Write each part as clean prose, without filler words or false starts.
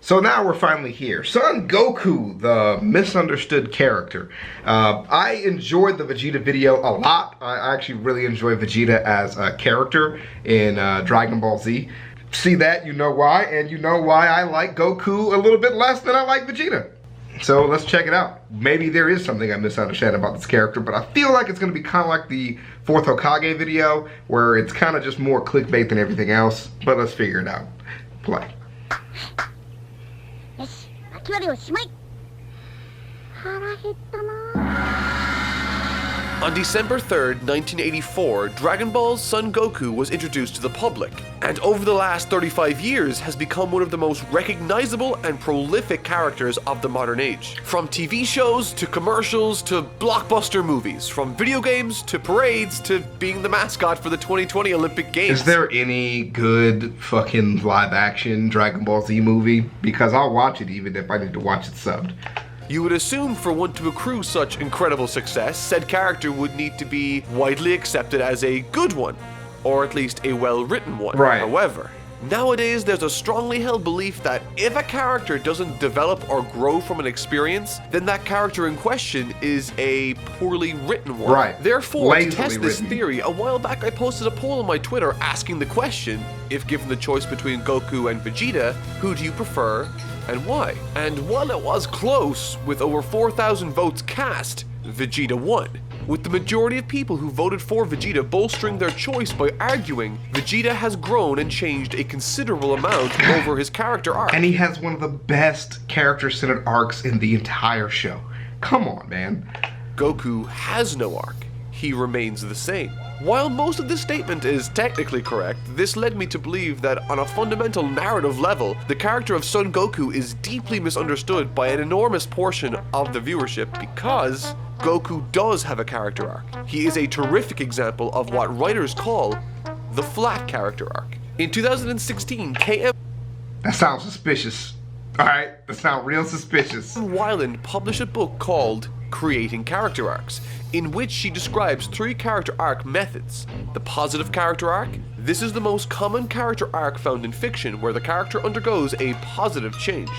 So now we're finally here. Son Goku, the misunderstood character. I enjoyed the Vegeta video a lot. I actually really enjoy Vegeta as a character in Dragon Ball Z. See that, you know why, and you know why I like Goku a little bit less than I like Vegeta. So let's check it out. Maybe there is something I misunderstand about this character, but I feel like it's going to be kind of like the 4th Hokage video, where it's kind of just more clickbait than everything else. But let's figure it out. Play. On December 3rd, 1984, Dragon Ball's Son Goku was introduced to the public, and over the last 35 years has become one of the most recognizable and prolific characters of the modern age. From TV shows to commercials to blockbuster movies, from video games to parades to being the mascot for the 2020 Olympic Games. Is there any good fucking live action Dragon Ball Z movie? Because I'll watch it even if I need to watch it subbed. You would assume for one to accrue such incredible success, said character would need to be widely accepted as a good one, or at least a well-written one. Right. However, nowadays there's a strongly held belief that if a character doesn't develop or grow from an experience, then that character in question is a poorly written one. Right. Therefore, Lazily to test this written. theory, a while back I posted a poll on my Twitter asking the question, if given the choice between Goku and Vegeta, who do you prefer and why? And while it was close, with over 4,000 votes cast, Vegeta won, with the majority of people who voted for Vegeta bolstering their choice by arguing Vegeta has grown and changed a considerable amount over his character arc. And he has one of the best character-centered arcs in the entire show. Come on, man. Goku has no arc. He remains the same. While most of this statement is technically correct, this led me to believe that on a fundamental narrative level, the character of Son Goku is deeply misunderstood by an enormous portion of the viewership because Goku does have a character arc. He is a terrific example of what writers call the flat character arc. In 2016, KM That sounds suspicious. Alright, that sounds real suspicious. Weiland published a book called Creating Character Arcs, in which she describes 3 character arc methods. The positive character arc. This is the most common character arc found in fiction, where the character undergoes a positive change.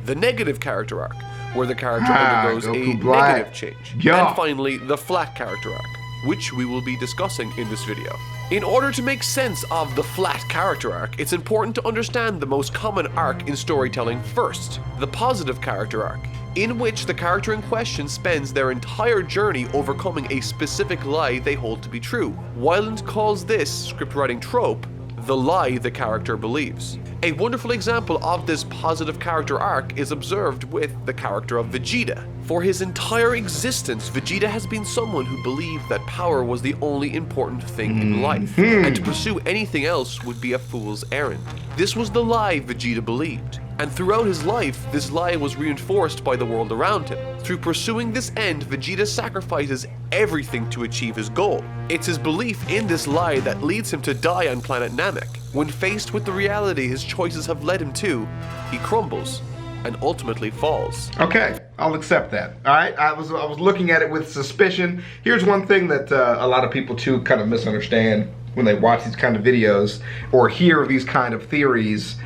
The negative character arc, where the character undergoes Goku a Black. negative change. Yeah. And finally, the flat character arc, which we will be discussing in this video. In order to make sense of the flat character arc, it's important to understand the most common arc in storytelling first, the positive character arc, in which the character in question spends their entire journey overcoming a specific lie they hold to be true. Weiland calls this scriptwriting trope the lie the character believes. A wonderful example of this positive character arc is observed with the character of Vegeta. For his entire existence, Vegeta has been someone who believed that power was the only important thing in life, and to pursue anything else would be a fool's errand. This was the lie Vegeta believed. And throughout his life, this lie was reinforced by the world around him. Through pursuing this end, Vegeta sacrifices everything to achieve his goal. It's his belief in this lie that leads him to die on planet Namek. When faced with the reality his choices have led him to, he crumbles and ultimately falls. Okay, I'll accept that. Alright, I was looking at it with suspicion. Here's one thing that a lot of people too kind of misunderstand when they watch these kind of videos or hear these kind of theories.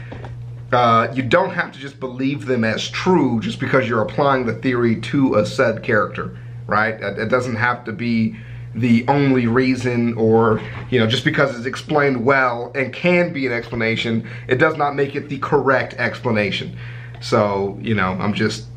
You don't have to just believe them as true just because you're applying the theory to a said character, right? It doesn't have to be the only reason, or, you know, just because it's explained well and can be an explanation, it does not make it the correct explanation. So, you know, I'm just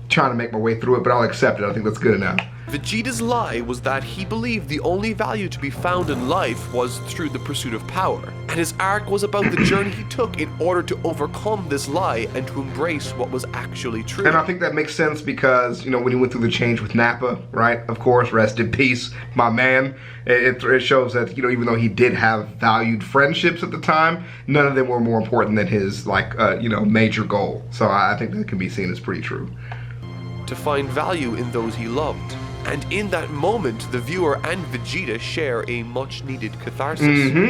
trying to make my way through it, but I'll accept it. I think that's good enough. Vegeta's lie was that he believed the only value to be found in life was through the pursuit of power, and his arc was about the journey he took in order to overcome this lie and to embrace what was actually true. And I think that makes sense because, you know, when he went through the change with Nappa, right? Of course, rest in peace, my man. It shows that, you know, even though he did have valued friendships at the time, none of them were more important than his, like, you know, major goal. So I think that can be seen as pretty true. To find value in those he loved. And in that moment, the viewer and Vegeta share a much-needed catharsis.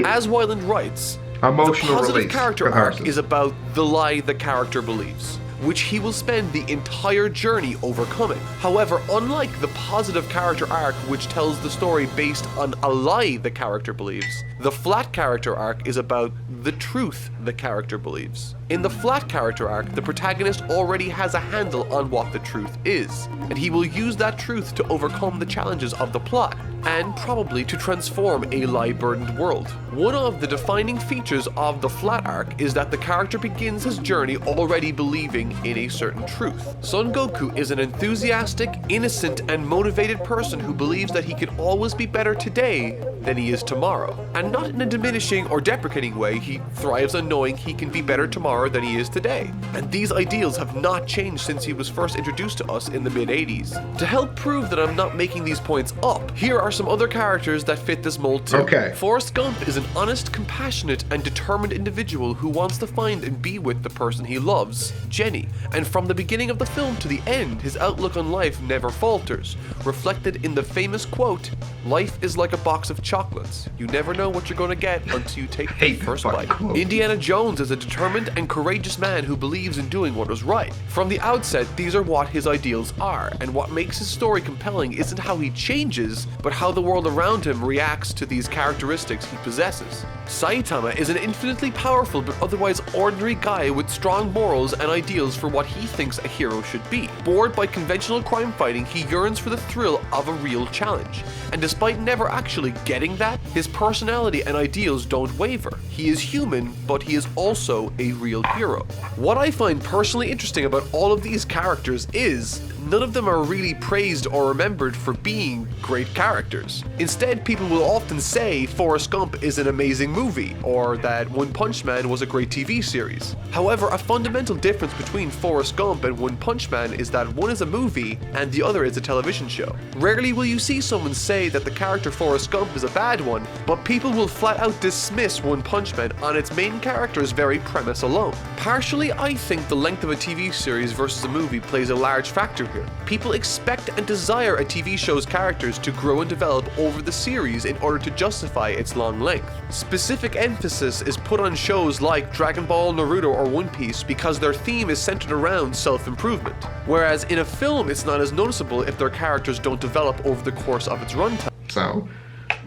As Weiland writes, Emotional the positive release, character catharsis. arc is about the lie the character believes, which he will spend the entire journey overcoming. However, unlike the positive character arc, which tells the story based on a lie the character believes, the flat character arc is about the truth the character believes. In the flat character arc, the protagonist already has a handle on what the truth is, and he will use that truth to overcome the challenges of the plot, and probably to transform a lie-burdened world. One of the defining features of the flat arc is that the character begins his journey already believing in a certain truth. Son Goku is an enthusiastic, innocent, and motivated person who believes that he can always be better today than he is tomorrow. And not in a diminishing or deprecating way, he thrives on knowing he can be better tomorrow than he is today. And these ideals have not changed since he was first introduced to us in the mid-80s. To help prove that I'm not making these points up, here are some other characters that fit this mold too. Okay. Forrest Gump is an honest, compassionate, and determined individual who wants to find and be with the person he loves, Jenny. And from the beginning of the film to the end, his outlook on life never falters, reflected in the famous quote, "Life is like a box of chocolates. You never know what you're going to get until you take the first bite." Indiana Jones is a determined and courageous man who believes in doing what is right. From the outset, these are what his ideals are, and what makes his story compelling isn't how he changes, but how the world around him reacts to these characteristics he possesses. Saitama is an infinitely powerful but otherwise ordinary guy with strong morals and ideals for what he thinks a hero should be. Bored by conventional crime fighting, he yearns for the thrill of a real challenge. And despite never actually getting that, his personality and ideals don't waver. He is human, but he is also a real hero. What I find personally interesting about all of these characters is none of them are really praised or remembered for being great characters. Instead, people will often say Forrest Gump is an amazing movie, or that One Punch Man was a great TV series. However, a fundamental difference between Forrest Gump and One Punch Man is that one is a movie and the other is a television show. Rarely will you see someone say that the character Forrest Gump is a bad one, but people will flat out dismiss One Punch Man on its main character's very premise alone. Partially, I think the length of a TV series versus a movie plays a large factor here. People expect and desire a TV show's characters to grow and develop over the series in order to justify its long length. Specific emphasis is put on shows like Dragon Ball, Naruto, or One Piece because their theme is centered around self-improvement. Whereas in a film, it's not as noticeable if their characters don't develop over the course of its runtime. So,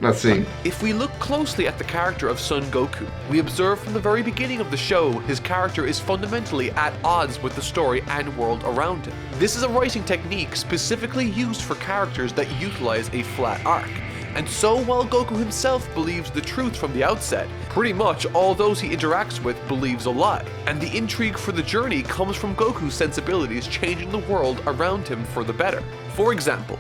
let's see. If we look closely at the character of Son Goku, we observe from the very beginning of the show his character is fundamentally at odds with the story and world around him. This is a writing technique specifically used for characters that utilize a flat arc. And so while Goku himself believes the truth from the outset, pretty much all those he interacts with believes a lie. And the intrigue for the journey comes from Goku's sensibilities changing the world around him for the better. For example,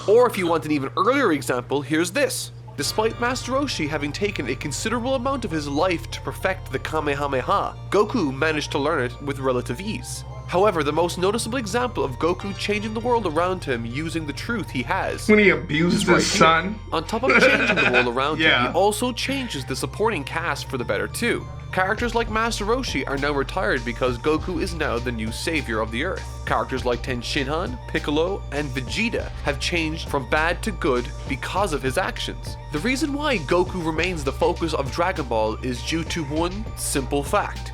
or if you want an even earlier example, here's this. Despite Master Roshi having taken a considerable amount of his life to perfect the Kamehameha, Goku managed to learn it with relative ease. However, the most noticeable example of Goku changing the world around him using the truth he has, when he abuses his son. On top of changing the world around him, he also changes the supporting cast for the better too. Characters like Master Roshi are now retired because Goku is now the new savior of the Earth. Characters like Ten Shinhan, Piccolo, and Vegeta have changed from bad to good because of his actions. The reason why Goku remains the focus of Dragon Ball is due to one simple fact.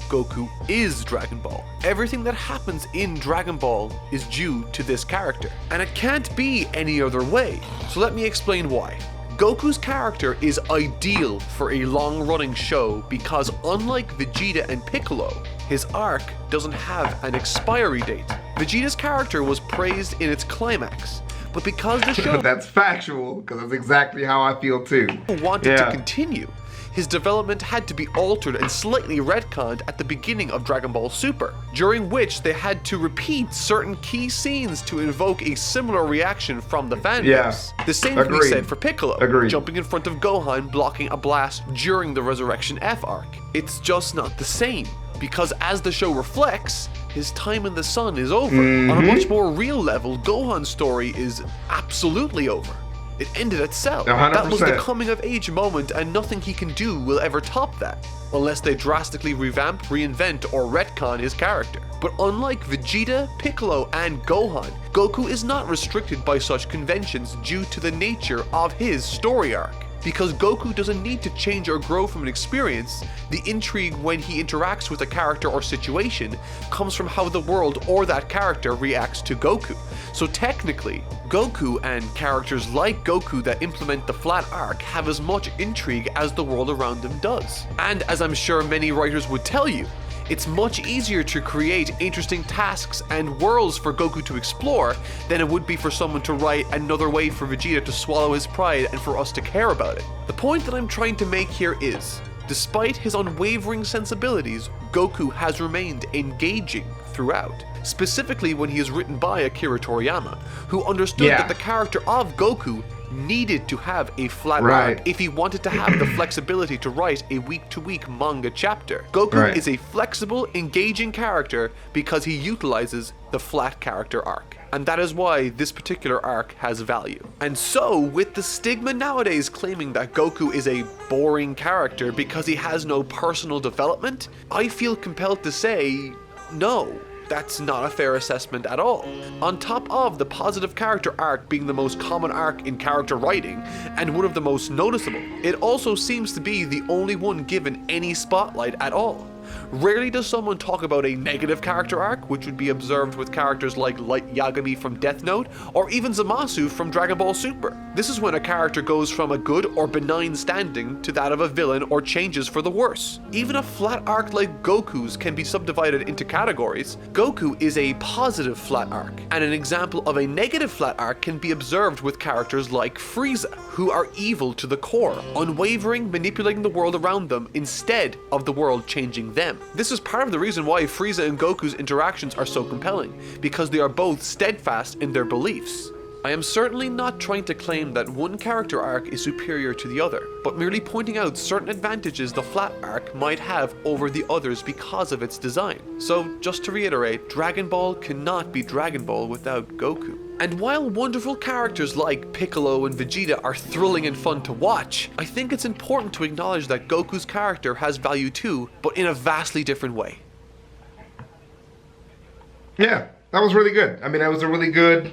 Goku is Dragon Ball. Everything that happens in Dragon Ball is due to this character. And it can't be any other way. So let me explain why. Goku's character is ideal for a long-running show because unlike Vegeta and Piccolo, his arc doesn't have an expiry date. Vegeta's character was praised in its climax, but because the show that's factual, because that's exactly how I feel too. Wanted to continue, his development had to be altered and slightly retconned at the beginning of Dragon Ball Super, during which they had to repeat certain key scenes to invoke a similar reaction from the fan base. The same can be said for Piccolo, jumping in front of Gohan blocking a blast during the Resurrection F arc. It's just not the same, because as the show reflects, his time in the sun is over. On a much more real level, Gohan's story is absolutely over. It ended itself. 100%. That was the coming of age moment, and nothing he can do will ever top that, unless they drastically revamp, reinvent, or retcon his character. But unlike Vegeta, Piccolo, and Gohan, Goku is not restricted by such conventions due to the nature of his story arc. Because Goku doesn't need to change or grow from an experience, the intrigue when he interacts with a character or situation comes from how the world or that character reacts to Goku. So technically, Goku and characters like Goku that implement the flat arc have as much intrigue as the world around them does. And as I'm sure many writers would tell you, it's much easier to create interesting tasks and worlds for Goku to explore than it would be for someone to write another way for Vegeta to swallow his pride and for us to care about it. The point that I'm trying to make here is, despite his unwavering sensibilities, Goku has remained engaging throughout. Specifically when he is written by Akira Toriyama, who understood that the character of Goku needed to have a flat arc if he wanted to have the flexibility to write a week-to-week manga chapter. Goku is a flexible, engaging character because he utilizes the flat character arc. And that is why this particular arc has value. And so, with the stigma nowadays claiming that Goku is a boring character because he has no personal development, I feel compelled to say, no. That's not a fair assessment at all. On top of the positive character arc being the most common arc in character writing, and one of the most noticeable, it also seems to be the only one given any spotlight at all. Rarely does someone talk about a negative character arc, which would be observed with characters like Light Yagami from Death Note, or even Zamasu from Dragon Ball Super. This is when a character goes from a good or benign standing to that of a villain or changes for the worse. Even a flat arc like Goku's can be subdivided into categories. Goku is a positive flat arc, and an example of a negative flat arc can be observed with characters like Frieza, who are evil to the core, unwavering, manipulating the world around them instead of the world changing them. This is part of the reason why Frieza and Goku's interactions are so compelling, because they are both steadfast in their beliefs. I am certainly not trying to claim that one character arc is superior to the other, but merely pointing out certain advantages the flat arc might have over the others because of its design. So, just to reiterate, Dragon Ball cannot be Dragon Ball without Goku. And while wonderful characters like Piccolo and Vegeta are thrilling and fun to watch, I think it's important to acknowledge that Goku's character has value too, but in a vastly different way. Yeah, that was really good. I mean, that was a really good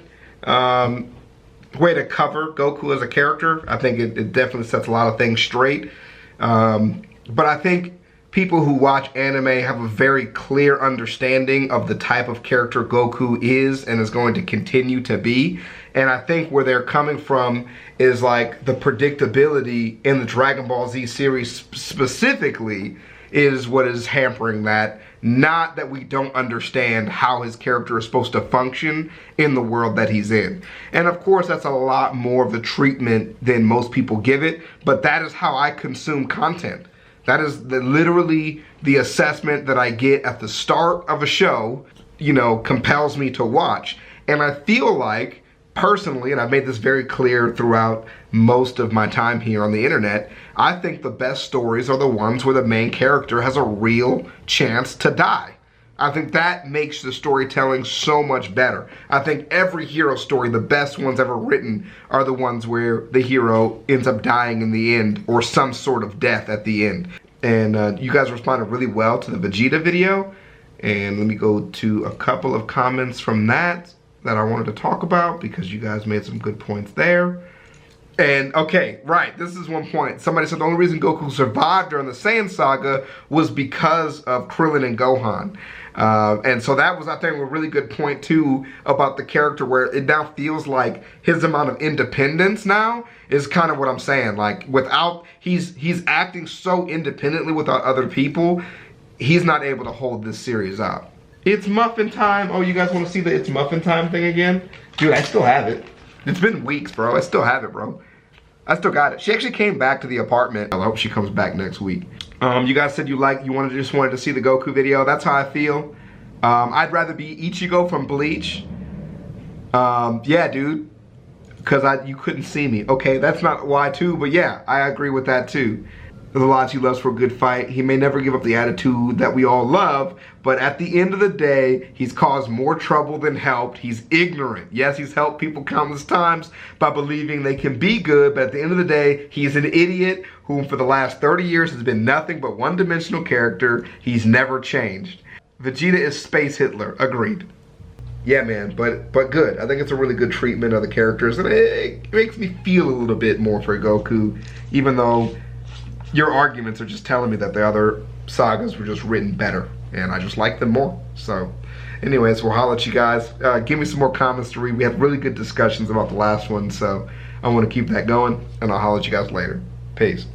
way to cover Goku as a character. I think it definitely sets a lot of things straight. But I think people who watch anime have a very clear understanding of the type of character Goku is and is going to continue to be. And I think where they're coming from is like the predictability in the Dragon Ball Z series specifically is what is hampering that. Not that we don't understand how his character is supposed to function in the world that he's in. And of course, that's a lot more of the treatment than most people give it, but that is how I consume content. That is literally the assessment that I get at the start of a show, you know, compels me to watch. And I feel like, personally, and I've made this very clear throughout most of my time here on the internet, I think the best stories are the ones where the main character has a real chance to die. I think that makes the storytelling so much better. I think every hero story, the best ones ever written, are the ones where the hero ends up dying in the end, or some sort of death at the end. And you guys responded really well to the Vegeta video. And let me go to a couple of comments from that I wanted to talk about, because you guys made some good points there. And okay, right, this is one point. Somebody said the only reason Goku survived during the Saiyan saga was because of Krillin and Gohan. And so that was, I think, a really good point too about the character, where it now feels like his amount of independence now is kind of what I'm saying. Like, without, he's acting so independently without other people, he's not able to hold this series up. It's muffin time. Oh, you guys want to see the it's muffin time thing again? Dude, I still have it. It's been weeks, bro. I still have it, bro. I still got it. She actually came back to the apartment. I hope she comes back next week. You guys said you just wanted to see the Goku video. That's how I feel. I'd rather be Ichigo from Bleach. Yeah, dude. Because you couldn't see me. Okay, that's not why too, but yeah, I agree with that too. There's a lot he loves for a good fight. He may never give up the attitude that we all love, but at the end of the day, he's caused more trouble than helped. He's ignorant. Yes, he's helped people countless times by believing they can be good, but at the end of the day, he's an idiot who for the last 30 years has been nothing but one-dimensional character. He's never changed. Vegeta is Space Hitler. Agreed. yeah, man, but good. I think it's a really good treatment of the characters, and it makes me feel a little bit more for Goku, even though your arguments are just telling me that the other sagas were just written better, and I just like them more. So, anyways, we'll holler at you guys. Give me some more comments to read. We had really good discussions about the last one, so I want to keep that going, and I'll holler at you guys later. Peace.